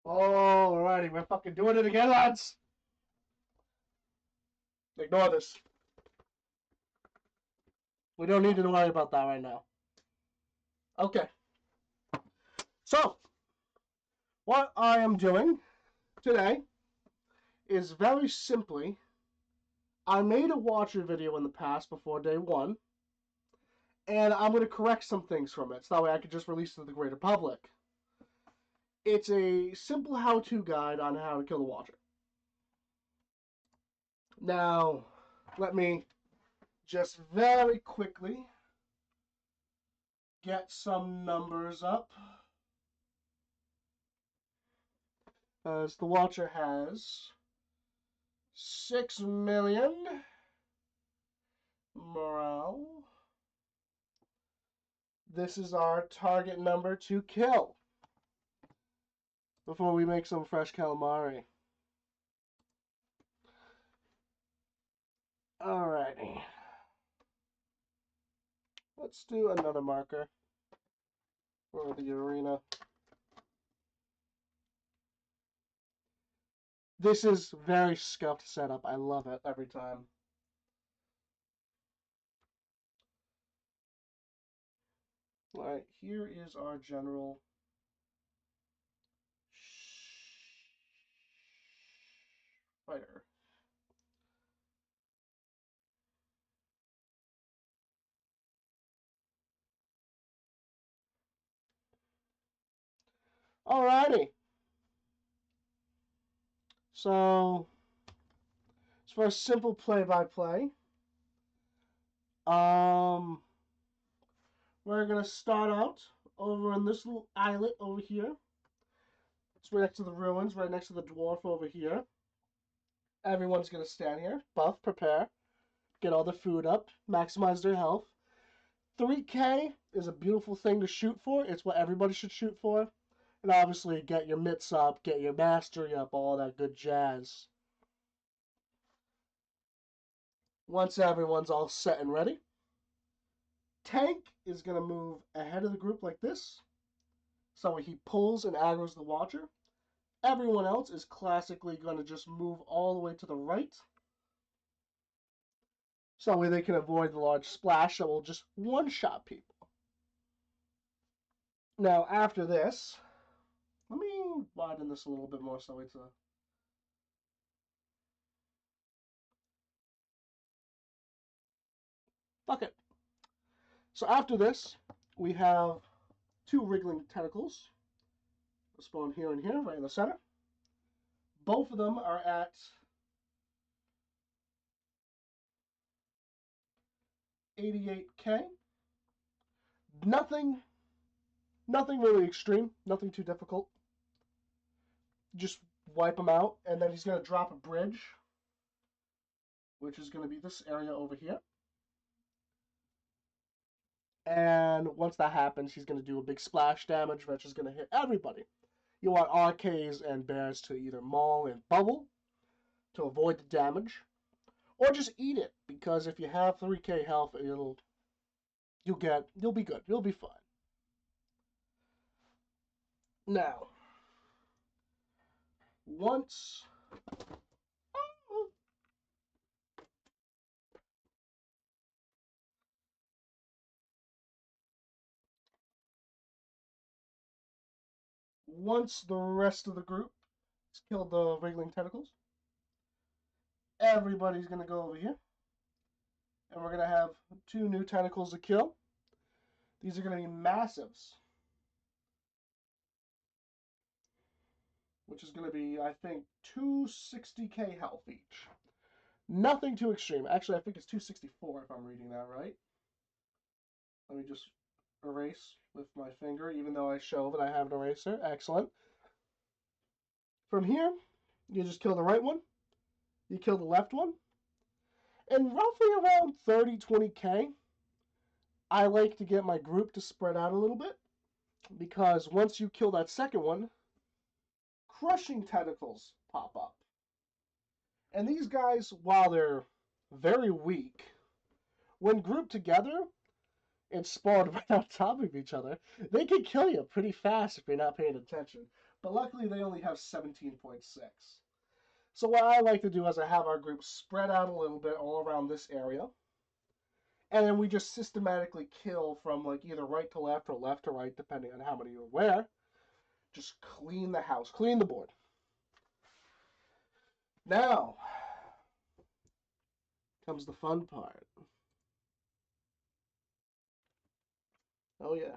Alrighty, we're fucking doing it again, lads. Ignore this. We don't need to worry about that right now. Okay. So, what I am doing today is very simply, I made a watcher video in the past before day one, and I'm going to correct some things from it, so that way I can just release it to the greater public. It's a simple how-to guide on how to kill the watcher. Now, let me just very quickly get some numbers up. As the watcher has 6 million morale. This is our target number to kill before we make some fresh calamari. Alrighty. Let's do another marker for the arena. This is very scuffed setup. I love it every time. Alright, here is our general fighter. Alrighty. So, as for a simple play-by-play, we're going to start out over in this little islet over here. It's right next to the ruins, right next to the dwarf over here. Everyone's going to stand here, buff, prepare, get all the food up, maximize their health. 3K is a beautiful thing to shoot for. It's what everybody should shoot for. And obviously, get your mitts up, get your mastery up, all that good jazz. Once everyone's all set and ready, Tank is going to move ahead of the group like this. So he pulls and aggroes the watcher. Everyone else is classically going to just move all the way to the right. So that way they can avoid the large splash that will just one-shot people. Now, after this, let me widen this a little bit more so it's a... Fuck it. So after this, we have 2 wriggling tentacles. They'll spawn here and here, right in the center. Both of them are at 88k. Nothing really extreme, nothing too difficult. Just wipe him out, and then he's going to drop a bridge, which is going to be this area over here. And once that happens, he's going to do a big splash damage, which is going to hit everybody. You want RKs and bears to either maul and bubble to avoid the damage, or just eat it, because if you have 3k health, you'll be good. You'll be fine. Now, once the rest of the group has killed the wriggling tentacles, everybody's going to go over here. And we're going to have 2 new tentacles to kill. These are going to be massives. Which is going to be, I think, 260k health each. Nothing too extreme. Actually, I think it's 264 if I'm reading that right. Let me just erase with my finger, even though I show that I have an eraser. Excellent. From here, you just kill the right one. You kill the left one. And roughly around 30-20k, I like to get my group to spread out a little bit. Because once you kill that second one, crushing tentacles pop up. And these guys, while they're very weak, when grouped together and spawned right on top of each other, they can kill you pretty fast if you're not paying attention. But luckily they only have 17.6. So what I like to do is I have our group spread out a little bit all around this area. And then we just systematically kill from like either right to left or left to right, depending on how many you're where. Just clean the house, clean the board. Now comes the fun part. Oh yeah.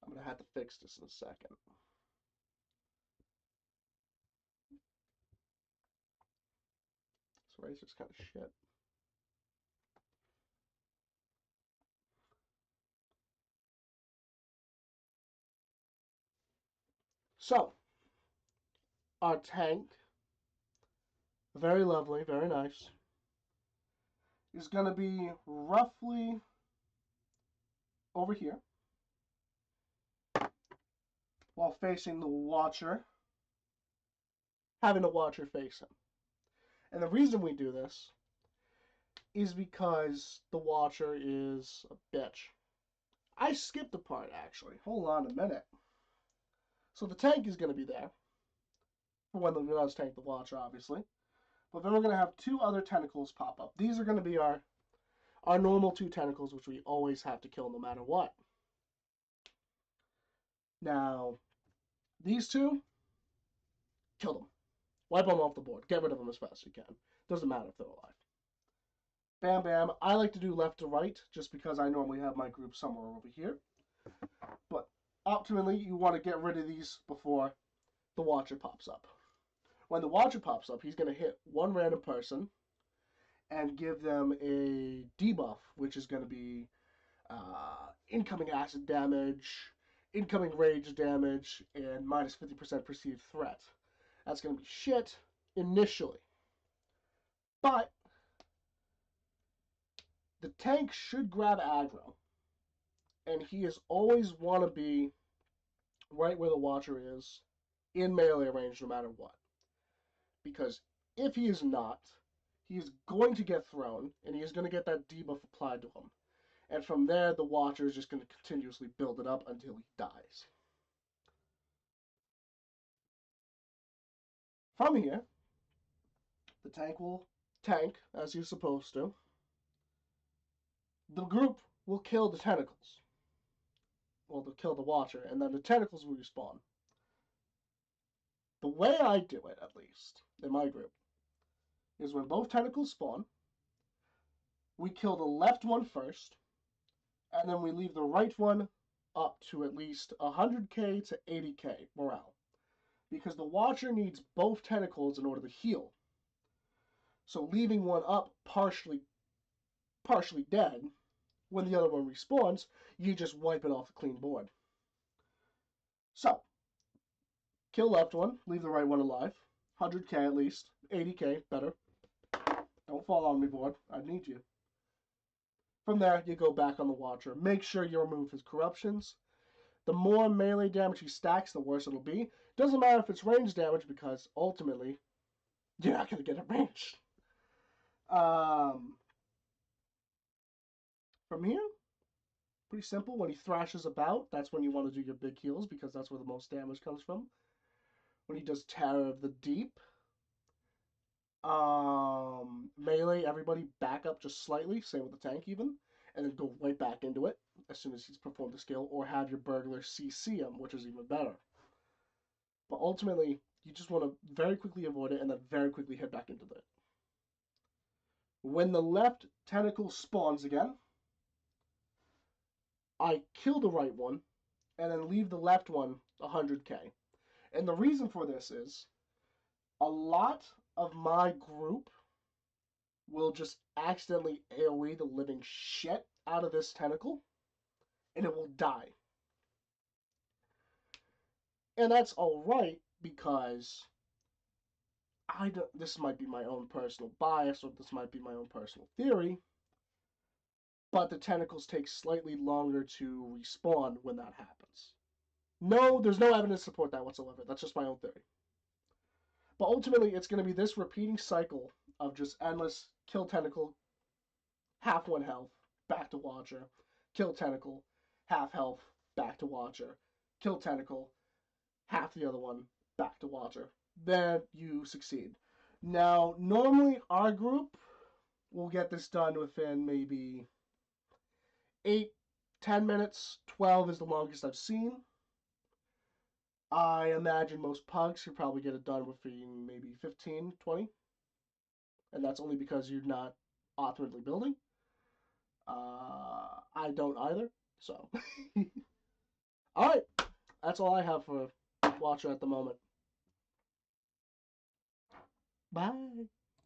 I'm gonna have to fix this in a second. This razor's kind of shit. So, our tank, very lovely, very nice, is going to be roughly over here while facing the Watcher, having the Watcher face him. And the reason we do this is because the Watcher is a bitch. I skipped a part, actually. Hold on a minute. So the tank is going to be there for when it does tank the Watcher, obviously. But then we're going to have two other tentacles pop up. These are going to be our normal two tentacles, which we always have to kill no matter what. Now, these two, kill them. Wipe them off the board. Get rid of them as fast as you can. Doesn't matter if they're alive. Bam, bam. I like to do left to right, just because I normally have my group somewhere over here. But ultimately, you want to get rid of these before the Watcher pops up. When the Watcher pops up, he's going to hit one random person and give them a debuff, which is going to be incoming acid damage, incoming rage damage, and minus 50% perceived threat. That's going to be shit initially. But the tank should grab aggro, and he is always want to be right where the Watcher is, in melee range no matter what. Because if he is not, he is going to get thrown, and he is going to get that debuff applied to him. And from there, the Watcher is just going to continuously build it up until he dies. From here, the tank will tank, as he's supposed to. The group will kill the tentacles. Well, they'll kill the Watcher, and then the tentacles will respawn. The way I do it, at least, in my group, is when both tentacles spawn, we kill the left one first, and then we leave the right one up to at least 100k to 80k morale. Because the Watcher needs both tentacles in order to heal. So leaving one up partially dead, when the other one respawns, you just wipe it off the clean board. So, kill left one, leave the right one alive. 100k at least, 80k, better. Don't fall on me, board. I need you. From there, you go back on the Watcher. Make sure you remove his corruptions. The more melee damage he stacks, the worse it'll be. Doesn't matter if it's range damage, because ultimately, you're not going to get it ranged. From here, pretty simple. When he thrashes about, that's when you want to do your big heals, because that's where the most damage comes from. When he does Terror of the Deep, melee, everybody back up just slightly, same with the tank even, and then go right back into it as soon as he's performed the skill, or have your burglar CC him, which is even better. But ultimately, you just want to very quickly avoid it and then very quickly head back into it. When the left tentacle spawns again, I kill the right one and then leave the left one 100k. And the reason for this is a lot of my group will just accidentally AoE the living shit out of this tentacle, and it will die. And that's alright, because this might be my own personal bias, or this might be my own personal theory, but the tentacles take slightly longer to respawn when that happens. No, there's no evidence to support that whatsoever. That's just my own theory. But ultimately, it's going to be this repeating cycle of just endless kill tentacle, half one health, back to watcher, kill tentacle, half health, back to watcher, kill tentacle, half the other one, back to watcher. Then you succeed. Now, normally our group will get this done within maybe 8, 10 minutes. 12 is the longest I've seen. I imagine most pugs could probably get it done within maybe 15, 20. And that's only because you're not optimally building. I don't either. So, all right. That's all I have for Watcher at the moment. Bye.